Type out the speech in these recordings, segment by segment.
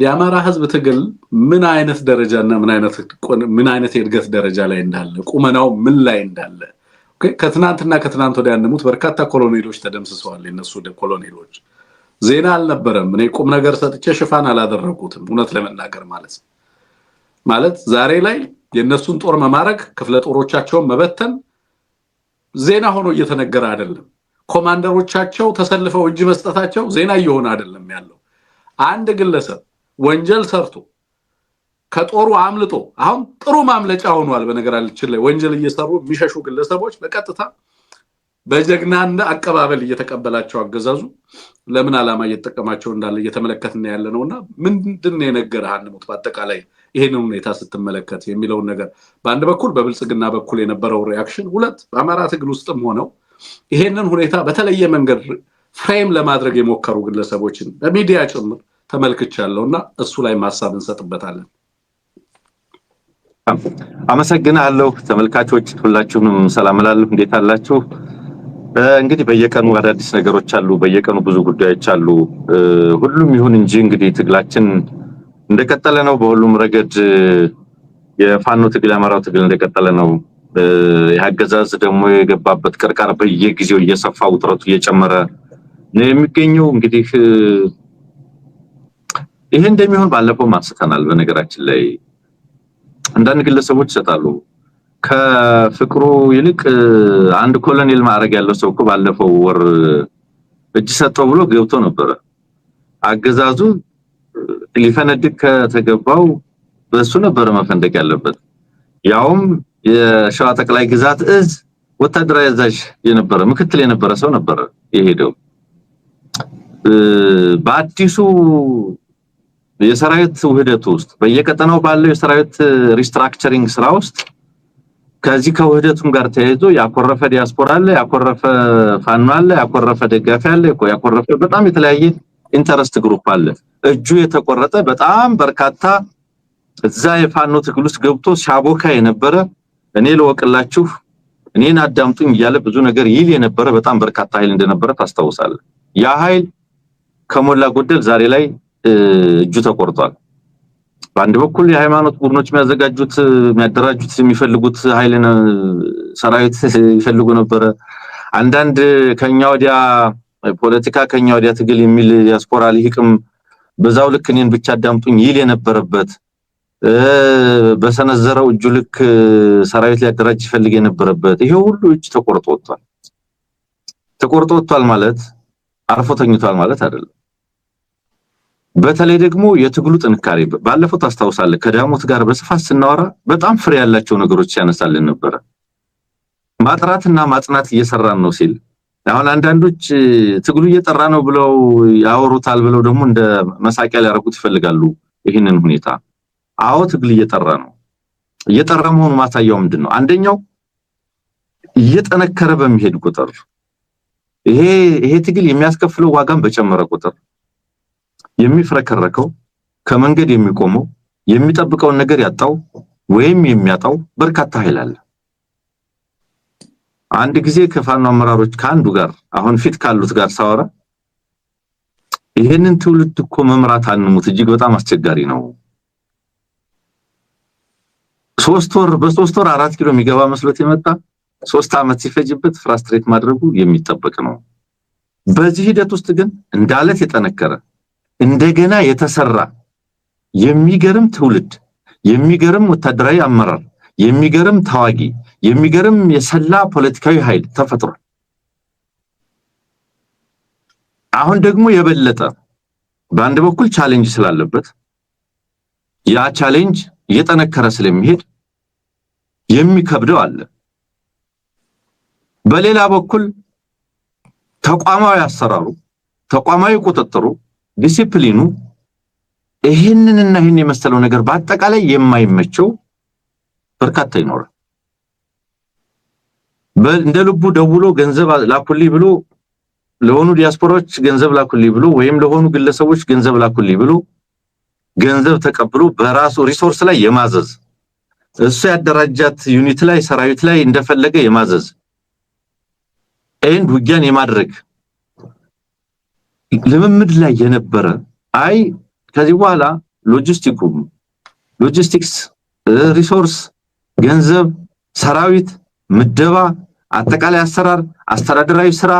የአማራ ህዝብ ትግል ምን አይነት ደረጃና ምን አይነት የእድገት ደረጃ ላይ እንዳለ ቁመናው ምን ላይ እንዳለ ከትናንትና ከትናንት ወዲያ ያንሙት በርካታ ኮሎኔሎች ተደምስሰዋል። የነሱ ኮሎኔሎች ዜና አልነበረም። እኔ ቁም ነገር ሰጥቼ ሽፋን አላደረኩትም እውነት ለመናገር ማለት ዛሬ ላይ የነሱን ጦር መማረክ ክፍለ ጦሮቻቸውን መበተን ዜና ሆኖ እየተነገረ አይደለም። ኮማንደሮቻቸው ተሰልፈው እጅ መስጠታቸው ዜና እየሆነ አይደለም ያለው። አንድ ግለሰብ ወንጀል ሰርቶ ከጦሩ አምልጦ አሁን ጥሩ ማምለጫ ሆኗል። በነገራችን ላይ ወንጀል እየሰሩ የሚሸሹ ግለሰቦች በቀጥታ በጀግናና አቀባበል እየተቀበላቸው አገዛዙ ለምን ዓላማ እየተጠቀማቸው እንዳለ እየተመለከትን ያለነውና ምንድነው የነገረህ አንሙት በአጠቃላይ ይሄንን ሁኔታ ስትመለከት የሚለውን ነገር በአንድ በኩል በብልጽግና በኩል የነበረው ሪአክሽን፣ ሁለት በአማራ ትግል ውስጥም ሆነው ይሄንን ሁኔታ በተለየ መንገድ ፍሬም ለማድረግ የሞከሩ ግለሰቦችን በሚዲያ ጭምር ተመልክቻለሁና እሱ ላይ ማሳብ እንሰጥበታለን። አመሰግናለሁ። ተመልካቾች ሁላችሁንም ሰላም እላለሁ። እንዴት አላችሁ? እንግዲህ በየቀኑ አዳዲስ ነገሮች አሉ፣ በየቀኑ ብዙ ጉዳዮች አሉ። ሁሉም ይሁን እንጂ እንግዲህ ትግላችን እንደቀጠለ ነው። በሁሉም ረገድ የፋኖ ትግል የአማራው ትግል እንደቀጠለ ነው። ያገዛዝ ደግሞ የገባበት ቅርቃር በየጊዜው እየሰፋ ውጥረቱ እየጨመረ ነው የሚገኘው። እንግዲህ ይሄ እንደሚሆን ባለፈው ማስተናል። በነገራችን ላይ አንዳንድ ግለሰቦች ይሰጣሉ ከፍቅሩ ይልቅ አንድ ኮሎኔል ማዕረግ ያለው ሰው እኮ ባለፈው ወር እጅ ሰጠው ብሎ ገብቶ ነበር። አገዛዙ ሊፈነድቅ ከተገባው በሱ ነበር መፈንደቅ ያለበት። ያውም የሸዋ ጠቅላይ ግዛት እዝ ወታደራዊ አዛዥ የነበረ ምክትል የነበረ ሰው ነበር የሄደው። በአዲሱ የሰራዊት ውህደት ውስጥ በየቀጠናው ባለው የሰራዊት ሪስትራክቸሪንግ ስራ ውስጥ ከዚህ ከውህደቱም ጋር ተያይዞ ያኮረፈ ዲያስፖራ አለ፣ ያኮረፈ ፋኖ አለ፣ ያኮረፈ ደጋፊ አለ፣ ያኮረፈ በጣም የተለያየ ኢንተረስት ግሩፕ አለ። እጁ የተቆረጠ በጣም በርካታ እዛ የፋኖ ትግል ውስጥ ገብቶ ሻቦካ የነበረ እኔ ልወቅላችሁ እኔን አዳምጡኝ እያለ ብዙ ነገር ይል የነበረ በጣም በርካታ ኃይል እንደነበረ ታስታውሳለህ። ያ ኃይል ከሞላ ጎደል ዛሬ ላይ እጁ ተቆርጧል። በአንድ በኩል የሃይማኖት ቡድኖች የሚያደራጁት የሚፈልጉት ኃይልን ሰራዊት ይፈልጉ ነበር። አንዳንድ ከኛ ወዲያ ፖለቲካ ከኛ ወዲያ ትግል የሚል ዲያስፖራ ልሂቅም በዛው ልክ እኔን ብቻ አዳምጡኝ ይል የነበረበት በሰነዘረው እጁ ልክ ሰራዊት ሊያደራጅ ይፈልግ የነበረበት ይሄ ሁሉ እጅ ተቆርጦ ወጥቷል ማለት አርፎ ተኝቷል ማለት አይደለም። በተለይ ደግሞ የትግሉ ጥንካሬ ባለፈው ታስታውሳለህ ከዳሞት ጋር በስፋት ስናወራ በጣም ፍሬ ያላቸው ነገሮች ያነሳልን ነበር። ማጥራትና ማጽናት እየሰራን ነው ሲል አሁን አንዳንዶች ትግሉ እየጠራ ነው ብለው ያወሩታል ብለው ደግሞ እንደ መሳቂያ ሊያረጉት ይፈልጋሉ ይሄንን ሁኔታ። አዎ ትግል እየጠራ መሆኑ ማሳያው ምንድነው? አንደኛው እየጠነከረ በሚሄድ ቁጥር ይሄ ትግል የሚያስከፍለው ዋጋን በጨመረ ቁጥር የሚፍረከረከው ከመንገድ የሚቆመው የሚጠብቀውን ነገር ያጣው ወይም የሚያጣው በርካታ ኃይል አለ። አንድ ጊዜ ከፋኖ አመራሮች ከአንዱ ጋር አሁን ፊት ካሉት ጋር ሳወራ ይሄንን ትውልድ እኮ መምራት አንሙት እጅግ በጣም አስቸጋሪ ነው። በሶስት ወር 4 ኪሎ የሚገባ መስሎት የመጣ 3 አመት ሲፈጅበት ፍራስትሬት ማድረጉ የሚጠበቅ ነው። በዚህ ሂደት ውስጥ ግን እንዳለት የጠነከረ እንደገና የተሰራ የሚገርም ትውልድ፣ የሚገርም ወታደራዊ አመራር፣ የሚገርም ታዋጊ፣ የሚገርም የሰላ ፖለቲካዊ ኃይል ተፈጥሯል። አሁን ደግሞ የበለጠ በአንድ በኩል ቻሌንጅ ስላለበት ያ ቻሌንጅ እየጠነከረ ስለሚሄድ የሚከብደው አለ። በሌላ በኩል ተቋማዊ አሰራሩ፣ ተቋማዊ ቁጥጥሩ፣ ዲሲፕሊኑ ይሄንንና ይሄን የመሰለው ነገር በአጠቃላይ የማይመቸው በርካታ ይኖራል። እንደ ልቡ ደውሎ ገንዘብ ላኩልኝ ብሎ ለሆኑ ዲያስፖራዎች ገንዘብ ላኩልኝ ብሎ ወይም ለሆኑ ግለሰቦች ገንዘብ ላኩልኝ ብሎ ገንዘብ ተቀብሎ በራሱ ሪሶርስ ላይ የማዘዝ እሱ ያደራጃት ዩኒት ላይ ሰራዊት ላይ እንደፈለገ የማዘዝ ውጊያን የማድረግ ልምምድ ላይ የነበረ ከዚህ በኋላ ሎጂስቲክስ ሪሶርስ ገንዘብ ሰራዊት ምደባ አጠቃላይ አሰራር አስተዳደራዊ ስራ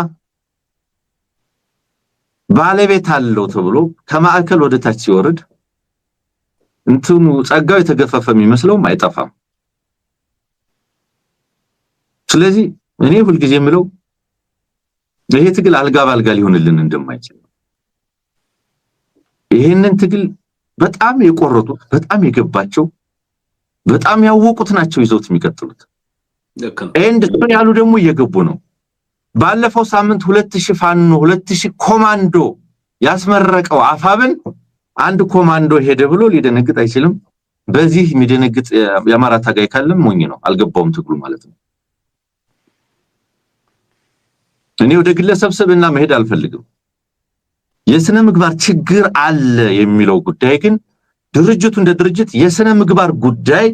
ባለቤት አለው ተብሎ ከማዕከል ወደ ታች ሲወርድ እንትኑ ጸጋው የተገፈፈ የሚመስለውም አይጠፋም። ስለዚህ እኔ ሁልጊዜ የምለው ይሄ ትግል አልጋ ባልጋ ሊሆንልን እንደማይችል ይሄንን ትግል በጣም የቆረጡት በጣም የገባቸው በጣም ያወቁት ናቸው ይዘውት የሚቀጥሉት ኤንድ እሱን ያሉ ደግሞ እየገቡ ነው። ባለፈው ሳምንት 2000 ፋኖ 2000 ኮማንዶ ያስመረቀው አፋብን አንድ ኮማንዶ ሄደ ብሎ ሊደነግጥ አይችልም። በዚህ የሚደነግጥ የአማራ ታጋይ ካለም ሞኝ ነው፣ አልገባውም ትግሉ ማለት ነው። እኔ ወደ ግለሰብ ስብዕና መሄድ አልፈልግም። የስነ ምግባር ችግር አለ የሚለው ጉዳይ ግን ድርጅቱ እንደ ድርጅት የስነ ምግባር ጉዳይ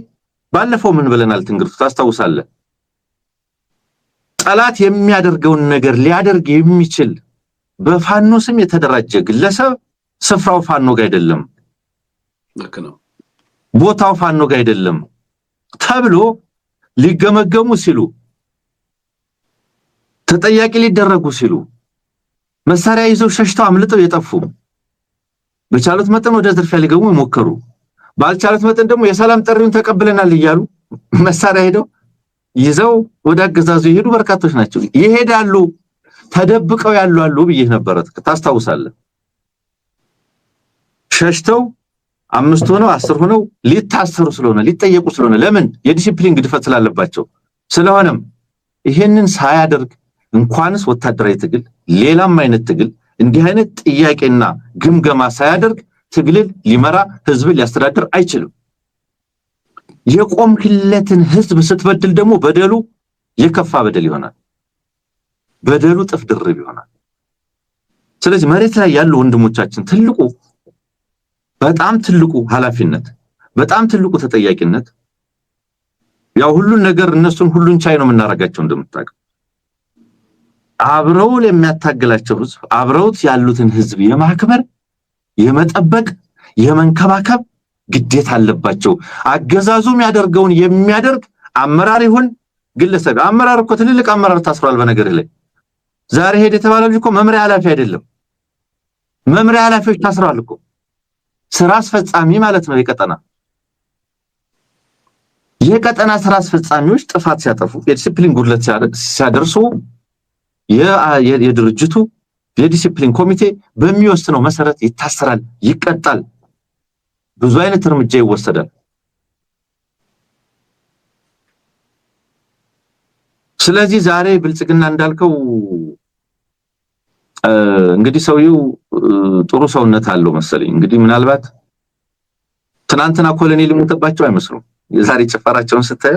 ባለፈው ምን ብለናል? ትንግርቱ ታስታውሳለህ? ጠላት የሚያደርገውን ነገር ሊያደርግ የሚችል በፋኖ ስም የተደራጀ ግለሰብ ስፍራው ፋኖ ጋር አይደለም፣ ልክ ነው፣ ቦታው ፋኖ ጋር አይደለም ተብሎ ሊገመገሙ ሲሉ ተጠያቂ ሊደረጉ ሲሉ መሳሪያ ይዘው ሸሽተው አምልጠው የጠፉ በቻሉት መጠን ወደ ዝርፊያ ሊገቡ የሞከሩ ባልቻሉት መጠን ደግሞ የሰላም ጥሪውን ተቀብለናል እያሉ መሳሪያ ሄደው ይዘው ወደ አገዛዙ ይሄዱ በርካቶች ናቸው። ይሄዳሉ፣ ተደብቀው ያሉ አሉ ብዬ ነበር። ታስታውሳለህ? ሸሽተው 5 ሆነው 10 ሆነው ሊታሰሩ ስለሆነ ሊጠየቁ ስለሆነ ለምን የዲሲፕሊን ግድፈት ስላለባቸው ስለሆነም ይሄንን ሳያደርግ እንኳንስ ወታደራዊ ትግል ሌላም አይነት ትግል እንዲህ አይነት ጥያቄና ግምገማ ሳያደርግ ትግልን ሊመራ ህዝብ ሊያስተዳድር አይችልም። የቆምክለትን ህዝብ ስትበድል ደግሞ በደሉ የከፋ በደል ይሆናል፣ በደሉ ጥፍ ድርብ ይሆናል። ስለዚህ መሬት ላይ ያሉ ወንድሞቻችን ትልቁ በጣም ትልቁ ኃላፊነት በጣም ትልቁ ተጠያቂነት ያው ሁሉን ነገር እነሱን ሁሉን ቻይ ነው የምናረጋቸው እንደምታውቀው አብረው ለሚያታግላቸው ህዝብ አብረውት ያሉትን ህዝብ የማክበር የመጠበቅ የመንከባከብ ግዴታ አለባቸው። አገዛዙም ያደርገውን የሚያደርግ አመራር ይሁን ግለሰብ አመራር እኮ ትልልቅ አመራር ታስሯል። በነገር ላይ ዛሬ ሄደ የተባለው ልጅ እኮ መምሪያ ኃላፊ አይደለም፣ መምሪያ ኃላፊዎች ታስሯል እኮ ስራ አስፈጻሚ ማለት ነው። የቀጠና ስራ አስፈጻሚዎች ጥፋት ሲያጠፉ የዲሲፕሊን ጉድለት ሲያደርሱ የድርጅቱ የዲሲፕሊን ኮሚቴ በሚወስነው መሰረት ይታሰራል፣ ይቀጣል፣ ብዙ አይነት እርምጃ ይወሰዳል። ስለዚህ ዛሬ ብልጽግና እንዳልከው እንግዲህ ሰውየው ጥሩ ሰውነት አለው መሰለኝ። እንግዲህ ምናልባት ትናንትና ኮሎኔል ሞተባቸው አይመስሉም። የዛሬ ጭፈራቸውን ስታይ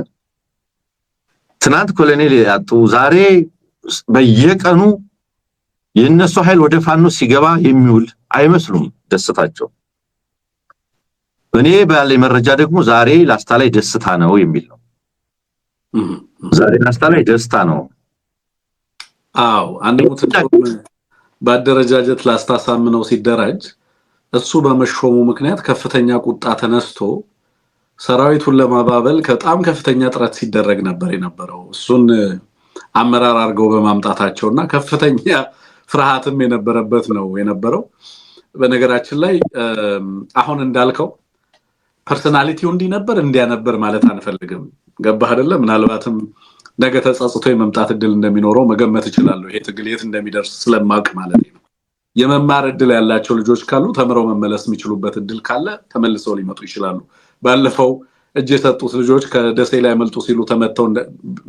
ትናንት ኮሎኔል ያጡ ዛሬ በየቀኑ የነሱ ኃይል ወደ ፋኖ ሲገባ የሚውል አይመስሉም ደስታቸው። እኔ ባለ መረጃ ደግሞ ዛሬ ላስታ ላይ ደስታ ነው የሚል ነው። ዛሬ ላስታ ላይ ደስታ ነው። አዎ አንዱት በአደረጃጀት ላስታ ሳምነው ሲደራጅ እሱ በመሾሙ ምክንያት ከፍተኛ ቁጣ ተነስቶ ሰራዊቱን ለማባበል በጣም ከፍተኛ ጥረት ሲደረግ ነበር የነበረው። እሱን አመራር አድርገው በማምጣታቸውና ከፍተኛ ፍርሃትም የነበረበት ነው የነበረው። በነገራችን ላይ አሁን እንዳልከው ፐርሰናሊቲው እንዲህ ነበር እንዲያ ነበር ማለት አንፈልግም። ገባህ አይደለ? ምናልባትም ነገ ተጸጽቶ የመምጣት እድል እንደሚኖረው መገመት ይችላል። ይሄ ትግል የት እንደሚደርስ ስለማቅ ማለት ነው። የመማር እድል ያላቸው ልጆች ካሉ ተምረው መመለስ የሚችሉበት እድል ካለ ተመልሰው ሊመጡ ይችላሉ። ባለፈው እጅ የሰጡት ልጆች ከደሴ ላይ መልጡ ሲሉ ተመተው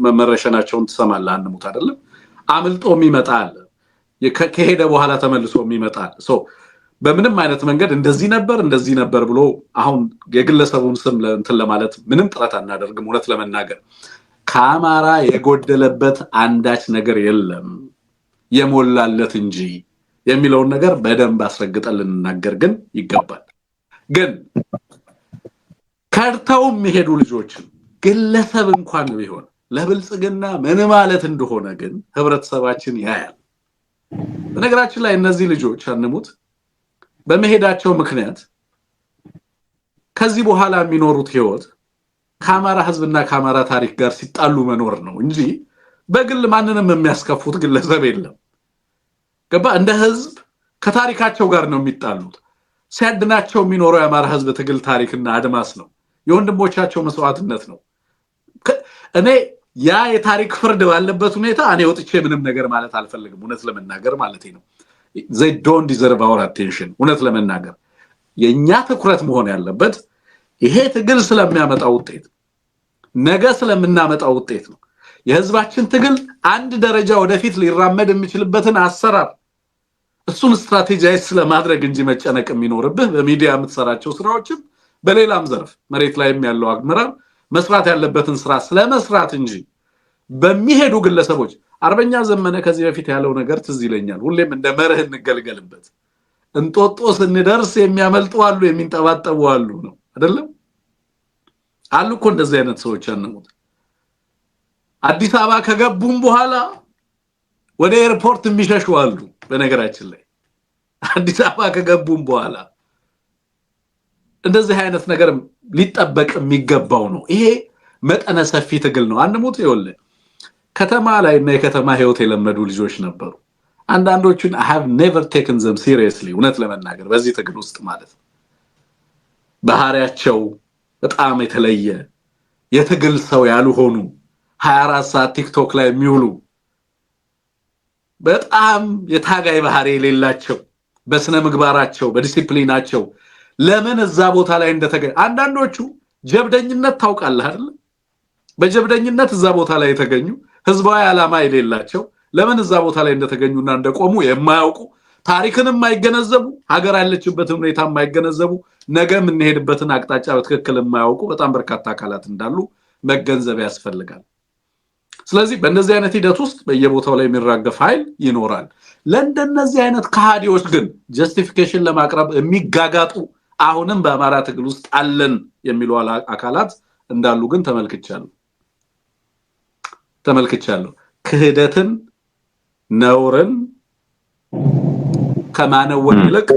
መመረሸናቸውን ትሰማለህ። አንሙት አይደለም አምልጦም ይመጣል፣ ከሄደ በኋላ ተመልሶም ይመጣል። በምንም አይነት መንገድ እንደዚህ ነበር ብሎ አሁን የግለሰቡን ስም እንትን ለማለት ምንም ጥረት አናደርግም። እውነት ለመናገር ከአማራ የጎደለበት አንዳች ነገር የለም የሞላለት እንጂ የሚለውን ነገር በደንብ አስረግጠን ልንናገር ግን ይገባል። ግን ከርተው የሚሄዱ ልጆችን ግለሰብ እንኳን ቢሆን ለብልጽግና ምን ማለት እንደሆነ ግን ህብረተሰባችን ያያል። በነገራችን ላይ እነዚህ ልጆች አንሙት በመሄዳቸው ምክንያት ከዚህ በኋላ የሚኖሩት ህይወት ከአማራ ህዝብና ከአማራ ታሪክ ጋር ሲጣሉ መኖር ነው እንጂ በግል ማንንም የሚያስከፉት ግለሰብ የለም። ገባ? እንደ ህዝብ ከታሪካቸው ጋር ነው የሚጣሉት። ሲያድናቸው የሚኖረው የአማራ ህዝብ ትግል ታሪክና አድማስ ነው። የወንድሞቻቸው መስዋዕትነት ነው። እኔ ያ የታሪክ ፍርድ ባለበት ሁኔታ እኔ ወጥቼ ምንም ነገር ማለት አልፈልግም። እውነት ለመናገር ማለት ነው they don't deserve our attention። እውነት ለመናገር የኛ ትኩረት መሆን ያለበት ይሄ ትግል ስለሚያመጣው ውጤት ነገ ስለምናመጣው ውጤት ነው። የህዝባችን ትግል አንድ ደረጃ ወደፊት ሊራመድ የሚችልበትን አሰራር እሱን ስትራቴጂያይዝ ስለማድረግ እንጂ መጨነቅ የሚኖርብህ በሚዲያ የምትሰራቸው ስራዎችም በሌላም ዘርፍ መሬት ላይም ያለው አግመራር መስራት ያለበትን ስራ ስለመስራት እንጂ በሚሄዱ ግለሰቦች አርበኛ ዘመነ ከዚህ በፊት ያለው ነገር ትዝ ይለኛል። ሁሌም እንደ መርህ እንገልገልበት። እንጦጦ ስንደርስ የሚያመልጡ አሉ፣ የሚንጠባጠቡ አሉ ነው አይደለም? አሉ እኮ እንደዚህ አይነት ሰዎች ያነሙት። አዲስ አበባ ከገቡም በኋላ ወደ ኤርፖርት የሚሸሹ አሉ። በነገራችን ላይ አዲስ አበባ ከገቡም በኋላ እንደዚህ አይነት ነገር ሊጠበቅ የሚገባው ነው። ይሄ መጠነ ሰፊ ትግል ነው። አንሙት ይወለ ከተማ ላይ እና የከተማ ህይወት የለመዱ ልጆች ነበሩ። አንዳንዶቹን I have never taken them seriously እውነት ለመናገር በዚህ ትግል ውስጥ ማለት ባህሪያቸው በጣም የተለየ የትግል ሰው ያልሆኑ 24 ሰዓት ቲክቶክ ላይ የሚውሉ በጣም የታጋይ ባህሪ የሌላቸው በስነ ምግባራቸው በዲሲፕሊናቸው ለምን እዛ ቦታ ላይ እንደተገኙ አንዳንዶቹ ጀብደኝነት ታውቃለህ አይደል? በጀብደኝነት እዛ ቦታ ላይ የተገኙ ህዝባዊ ዓላማ የሌላቸው ለምን እዛ ቦታ ላይ እንደተገኙና እንደቆሙ የማያውቁ ታሪክንም የማይገነዘቡ ሀገር ያለችበትን ሁኔታ የማይገነዘቡ ነገ የምንሄድበትን አቅጣጫ በትክክል የማያውቁ በጣም በርካታ አካላት እንዳሉ መገንዘብ ያስፈልጋል። ስለዚህ በእንደዚህ አይነት ሂደት ውስጥ በየቦታው ላይ የሚራገፍ ኃይል ይኖራል። ለእንደነዚህ አይነት ከሃዲዎች ግን ጀስቲፊኬሽን ለማቅረብ የሚጋጋጡ አሁንም በአማራ ትግል ውስጥ አለን የሚሉ አካላት እንዳሉ ግን ተመልክቻለሁ። ክህደትን ነውርን ከማነወር ይልቅ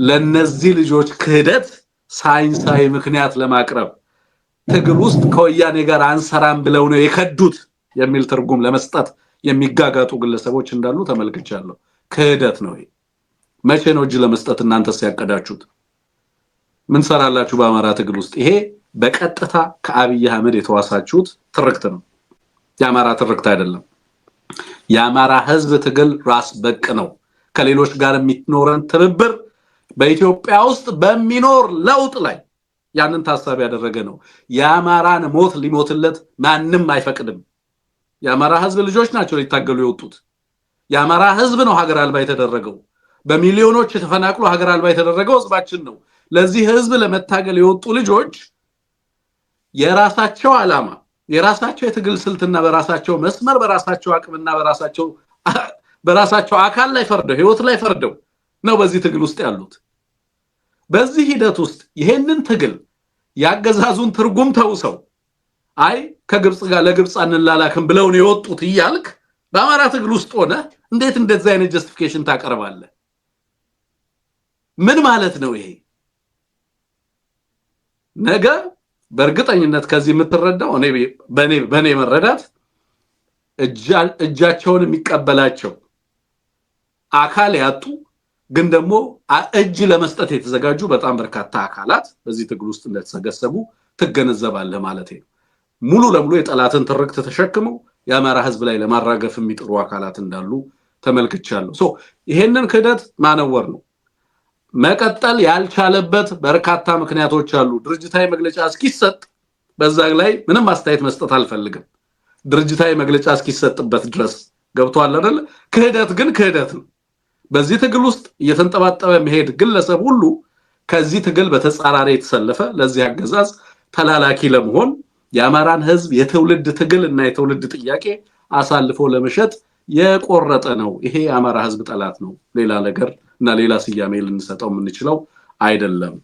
ለነዚህ ልጆች ክህደት ሳይንሳዊ ምክንያት ለማቅረብ ትግል ውስጥ ከወያኔ ጋር አንሰራም ብለው ነው የከዱት የሚል ትርጉም ለመስጠት የሚጋጋጡ ግለሰቦች እንዳሉ ተመልክቻለሁ። ክህደት ነው ይሄ። መቼ ነው እጅ ለመስጠት እናንተስ ያቀዳችሁት? ምን ሰራላችሁ በአማራ ትግል ውስጥ? ይሄ በቀጥታ ከአብይ አህመድ የተዋሳችሁት ትርክት ነው። የአማራ ትርክት አይደለም። የአማራ ህዝብ ትግል ራስ በቅ ነው። ከሌሎች ጋር የሚኖረን ትብብር በኢትዮጵያ ውስጥ በሚኖር ለውጥ ላይ ያንን ታሳቢ ያደረገ ነው። የአማራን ሞት ሊሞትለት ማንንም አይፈቅድም። የአማራ ህዝብ ልጆች ናቸው ሊታገሉ የወጡት። የአማራ ህዝብ ነው ሀገር አልባ የተደረገው። በሚሊዮኖች የተፈናቅሎ ሀገር አልባ የተደረገው ህዝባችን ነው። ለዚህ ህዝብ ለመታገል የወጡ ልጆች የራሳቸው ዓላማ የራሳቸው የትግል ስልትና በራሳቸው መስመር በራሳቸው አቅምና በራሳቸው አካል ላይ ፈርደው ህይወት ላይ ፈርደው ነው በዚህ ትግል ውስጥ ያሉት። በዚህ ሂደት ውስጥ ይሄንን ትግል ያገዛዙን ትርጉም ተውሰው አይ ከግብጽ ጋር ለግብጽ አንላላክም ብለው ነው የወጡት ይያልክ በአማራ ትግል ውስጥ ሆነ እንዴት እንደዛ አይነት ጀስቲፊኬሽን ታቀርባለህ? ምን ማለት ነው ይሄ? ነገ በእርግጠኝነት ከዚህ የምትረዳው በኔ መረዳት እጃቸውን የሚቀበላቸው አካል ያጡ ግን ደግሞ እጅ ለመስጠት የተዘጋጁ በጣም በርካታ አካላት በዚህ ትግል ውስጥ እንደተሰገሰቡ ትገነዘባለህ ማለት ነው። ሙሉ ለሙሉ የጠላትን ትርክት ተሸክመው የአማራ ህዝብ ላይ ለማራገፍ የሚጥሩ አካላት እንዳሉ ተመልክቻለሁ። ይሄንን ክህደት ማነወር ነው። መቀጠል ያልቻለበት በርካታ ምክንያቶች አሉ። ድርጅታዊ መግለጫ እስኪሰጥ በዛ ላይ ምንም አስተያየት መስጠት አልፈልግም። ድርጅታዊ መግለጫ እስኪሰጥበት ድረስ ገብቷል አይደል? ክህደት ግን ክህደት ነው። በዚህ ትግል ውስጥ እየተንጠባጠበ መሄድ ግለሰብ ሁሉ ከዚህ ትግል በተጻራሪ የተሰለፈ ለዚህ አገዛዝ ተላላኪ ለመሆን የአማራን ህዝብ የትውልድ ትግል እና የትውልድ ጥያቄ አሳልፎ ለመሸጥ የቆረጠ ነው። ይሄ የአማራ ህዝብ ጠላት ነው። ሌላ ነገር እና ሌላ ስያሜ ልንሰጠው የምንችለው አይደለም።